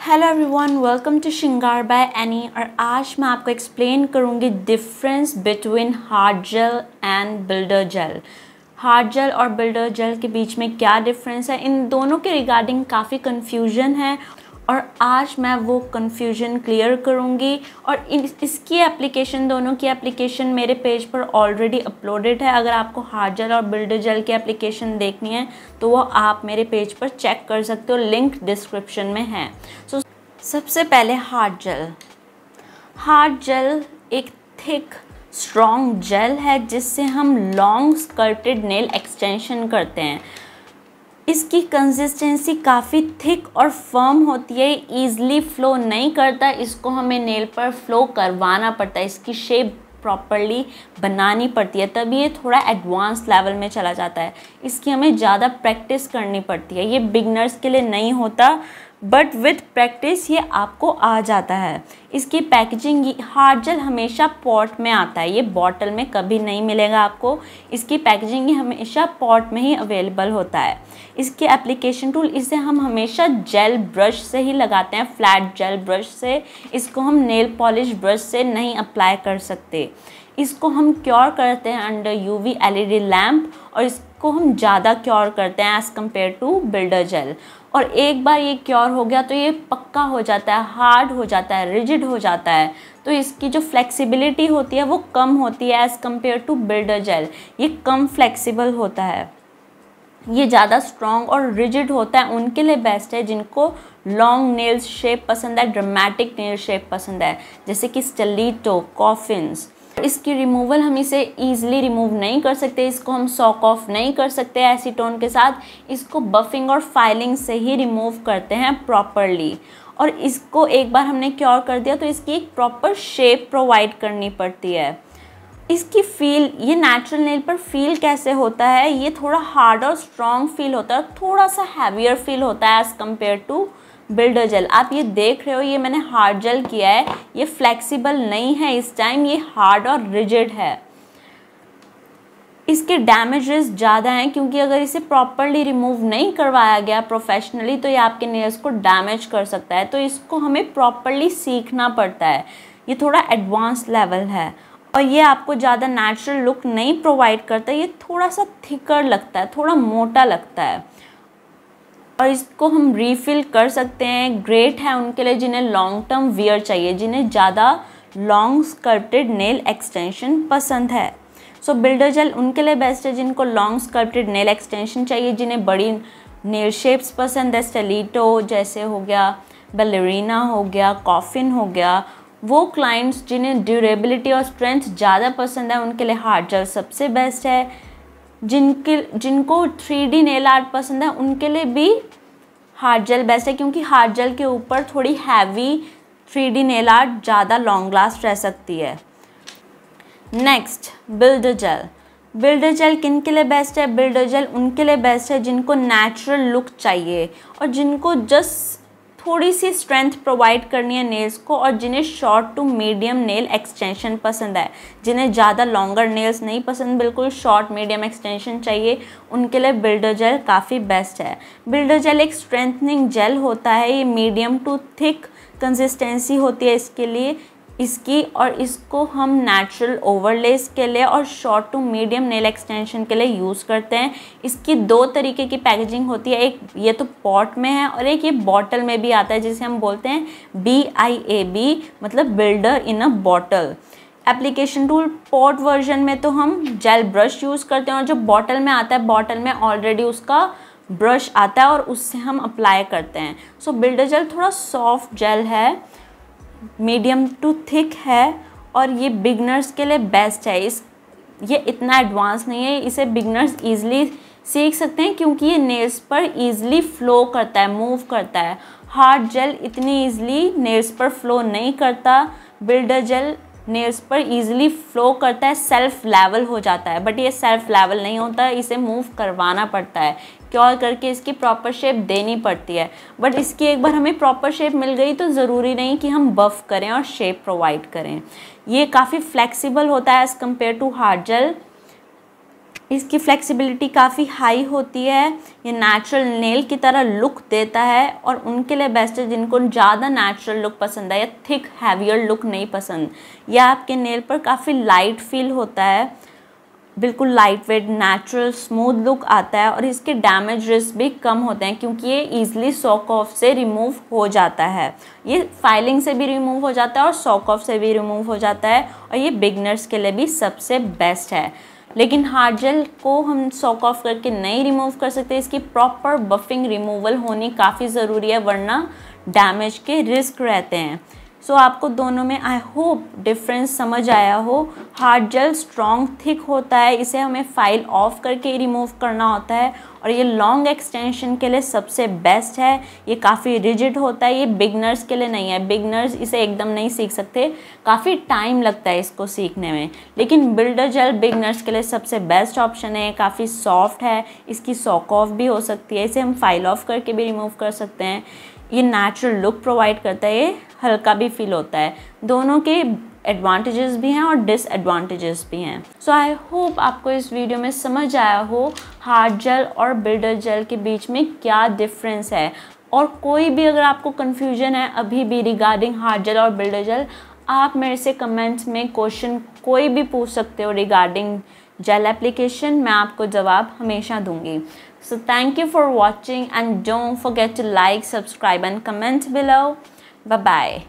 Hello everyone, welcome to Shringar by Annie. और आज मैं आपको एक्सप्लेन करूँगी difference between hard gel and builder gel. Hard gel और बिल्डर जेल के बीच में क्या डिफरेंस है, इन दोनों के रिगार्डिंग काफ़ी कन्फ्यूजन है और आज मैं वो कन्फ्यूजन क्लियर करूँगी। और इसकी एप्लीकेशन, दोनों की एप्लीकेशन मेरे पेज पर ऑलरेडी अपलोडेड है। अगर आपको हार्ड जेल और बिल्डर जेल की एप्लीकेशन देखनी है तो वो आप मेरे पेज पर चेक कर सकते हो, लिंक डिस्क्रिप्शन में है। सबसे पहले हार्ड जेल। हार्ड जेल एक थिक स्ट्रॉन्ग जेल है जिससे हम लॉन्ग स्कर्टेड नेल एक्सटेंशन करते हैं। इसकी कंसिस्टेंसी काफ़ी थिक और फर्म होती है, ईज़िली फ़्लो नहीं करता, इसको हमें नेल पर फ़्लो करवाना पड़ता है, इसकी शेप प्रॉपरली बनानी पड़ती है, तभी ये थोड़ा एडवांस लेवल में चला जाता है। इसकी हमें ज़्यादा प्रैक्टिस करनी पड़ती है, ये बिगनर्स के लिए नहीं होता, बट विथ प्रैक्टिस ये आपको आ जाता है। इसकी पैकेजिंग, हार्ड जेल हमेशा पॉट में आता है, ये बॉटल में कभी नहीं मिलेगा आपको। इसकी पैकेजिंग ही हमेशा पॉट में ही अवेलेबल होता है। इसके एप्लीकेशन टूल, इसे हम हमेशा जेल ब्रश से ही लगाते हैं, फ्लैट जेल ब्रश से। इसको हम नेल पॉलिश ब्रश से नहीं अप्लाई कर सकते। इसको हम क्योर करते हैं अंडर यूवी एलईडी लैम्प और इसको हम ज़्यादा क्योर करते हैं as compare to builder gel. और एक बार ये क्योर हो गया तो ये पक्का हो जाता है, हार्ड हो जाता है, रिजिड हो जाता है। तो इसकी जो फ्लेक्सिबिलिटी होती है वो कम होती है as compare to builder gel. ये कम फ्लेक्सिबल होता है, ये ज़्यादा स्ट्रॉन्ग और रिजिड होता है। उनके लिए बेस्ट है जिनको लॉन्ग नेल्स शेप पसंद है, ड्रामेटिक नेल शेप पसंद है, जैसे कि स्टिलेटो, कॉफिन्स। इसकी रिमूवल हम इसे ईजिली रिमूव नहीं कर सकते, इसको हम सॉक ऑफ नहीं कर सकते एसीटोन के साथ। इसको बफिंग और फाइलिंग से ही रिमूव करते हैं प्रॉपरली। और इसको एक बार हमने क्योर कर दिया तो इसकी एक प्रॉपर शेप प्रोवाइड करनी पड़ती है। इसकी फील, ये नेचुरल नेल पर फील कैसे होता है, ये थोड़ा हार्ड और स्ट्रॉन्ग फील होता है, थोड़ा सा हैवियर फील होता है as compare to builder gel. आप ये देख रहे हो, ये मैंने हार्ड जेल किया है, ये फ्लेक्सिबल नहीं है इस टाइम, ये हार्ड और रिजिड है। इसके डैमेजेस ज़्यादा हैं क्योंकि अगर इसे प्रॉपरली रिमूव नहीं करवाया गया प्रोफेशनली तो ये आपके नेल्स को डैमेज कर सकता है। तो इसको हमें प्रॉपरली सीखना पड़ता है, ये थोड़ा एडवांस लेवल है और ये आपको ज़्यादा नेचुरल लुक नहीं प्रोवाइड करता, ये थोड़ा सा थिकर लगता है, थोड़ा मोटा लगता है। और इसको हम रीफिल कर सकते हैं, ग्रेट है उनके लिए जिन्हें लॉन्ग टर्म वियर चाहिए, जिन्हें ज़्यादा लॉन्ग स्कर्टेड नेल एक्सटेंशन पसंद है। सो बिल्डर जेल उनके लिए बेस्ट है जिनको लॉन्ग स्कर्टेड नेल एक्सटेंशन चाहिए, जिन्हें बड़ी नेल शेप्स पसंद है, स्टिलेटो जैसे हो गया, बैलेरिना हो गया, कॉफिन हो गया। वो क्लाइंट्स जिन्हें ड्यूरेबिलिटी और स्ट्रेंथ ज़्यादा पसंद है उनके लिए हार्ड जेल सबसे बेस्ट है। जिनको 3D नेल आर्ट पसंद है उनके लिए भी हार्ड जेल बेस्ट है क्योंकि हार्ड जेल के ऊपर थोड़ी हैवी 3D नेल आर्ट ज़्यादा लॉन्ग लास्ट रह सकती है। Next, builder gel. Builder gel किन के लिए बेस्ट है? बिल्डर जेल उनके लिए बेस्ट है जिनको नेचुरल लुक चाहिए और जिनको जस्ट थोड़ी सी स्ट्रेंथ प्रोवाइड करनी है नेल्स को, और जिन्हें short to medium nail extension पसंद है, जिन्हें ज़्यादा लॉन्गर नेल्स नहीं पसंद, बिल्कुल शॉर्ट मीडियम एक्सटेंशन चाहिए, उनके लिए बिल्डर जेल काफ़ी बेस्ट है। बिल्डर जेल एक स्ट्रेंथनिंग जेल होता है, ये मीडियम टू थिक कंसिस्टेंसी होती है इसके लिए इसकी, और इसको हम नेचुरल ओवरलेस के लिए और short to medium nail extension के लिए यूज़ करते हैं। इसकी दो तरीके की पैकेजिंग होती है, एक ये तो पॉट में है और एक ये बॉटल में भी आता है जिसे हम बोलते हैं BIAB, मतलब बिल्डर इन अ bottle. Application tool, pot version में तो हम जेल ब्रश यूज़ करते हैं और जो बॉटल में आता है, बॉटल में ऑलरेडी उसका ब्रश आता है और उससे हम अप्लाई करते हैं। सो बिल्डर जेल थोड़ा सॉफ्ट जेल है, मीडियम टू थिक है और ये बिगनर्स के लिए बेस्ट है। ये इतना एडवांस नहीं है, इसे बिगनर्स ईजिली सीख सकते हैं क्योंकि ये नेल्स पर ईजिली फ़्लो करता है, मूव करता है। हार्ड जेल इतनी ईजिली नेल्स पर फ़्लो नहीं करता, बिल्डर जेल नेल्स पर ईजिली फ़्लो करता है, सेल्फ लेवल हो जाता है, बट ये सेल्फ लेवल नहीं होता, इसे मूव करवाना पड़ता है, क्योर करके इसकी प्रॉपर शेप देनी पड़ती है। बट इसकी एक बार हमें प्रॉपर शेप मिल गई तो ज़रूरी नहीं कि हम बफ़ करें और शेप प्रोवाइड करें। ये काफ़ी फ्लेक्सिबल होता है as compare to hard gel. इसकी फ्लेक्सिबिलिटी काफ़ी हाई होती है, ये नेचुरल नेल की तरह लुक देता है और उनके लिए बेस्ट है जिनको ज़्यादा नेचुरल लुक पसंद है या थिक हैवियर लुक नहीं पसंद। यह आपके नेल पर काफ़ी लाइट फील होता है, बिल्कुल light weight natural smooth look आता है और इसके डैमेज रिस्क भी कम होते हैं क्योंकि ये ईजिली सॉक ऑफ से रिमूव हो जाता है। ये फाइलिंग से भी रिमूव हो जाता है और सॉक ऑफ से भी रिमूव हो जाता है और ये बिगनर्स के लिए भी सबसे बेस्ट है। लेकिन हार्ड जेल को हम सॉक ऑफ करके नहीं रिमूव कर सकते, इसकी प्रॉपर बफिंग रिमूवल होनी काफ़ी ज़रूरी है वरना डैमेज के रिस्क रहते हैं। सो आपको दोनों में आई होप डिफरेंस समझ आया हो। हार्ड जेल स्ट्रॉन्ग थिक होता है, इसे हमें फाइल ऑफ करके रिमूव करना होता है और ये लॉन्ग एक्सटेंशन के लिए सबसे बेस्ट है। ये काफ़ी रिजिड होता है, ये बिगनर्स के लिए नहीं है, बिगनर्स इसे एकदम नहीं सीख सकते, काफ़ी टाइम लगता है इसको सीखने में। लेकिन बिल्डर जेल बिगनर्स के लिए सबसे बेस्ट ऑप्शन है, काफ़ी सॉफ्ट है, इसकी सॉक ऑफ भी हो सकती है, इसे हम फाइल ऑफ करके भी रिमूव कर सकते हैं। ये नेचुरल लुक प्रोवाइड करता है, ये हल्का भी फील होता है। दोनों के एडवांटेजेस भी हैं और डिसएडवांटेजेस भी हैं। सो आई होप आपको इस वीडियो में समझ आया हो हार्ड जेल और बिल्डर जेल के बीच में क्या डिफरेंस है। और कोई भी अगर आपको कन्फ्यूजन है अभी भी रिगार्डिंग हार्ड जेल और बिल्डर जेल, आप मेरे से कमेंट्स में क्वेश्चन कोई भी पूछ सकते हो रिगार्डिंग जेल एप्लीकेशन, मैं आपको जवाब हमेशा दूंगी। So thank you for watching and don't forget to like, subscribe and comment below. Bye bye.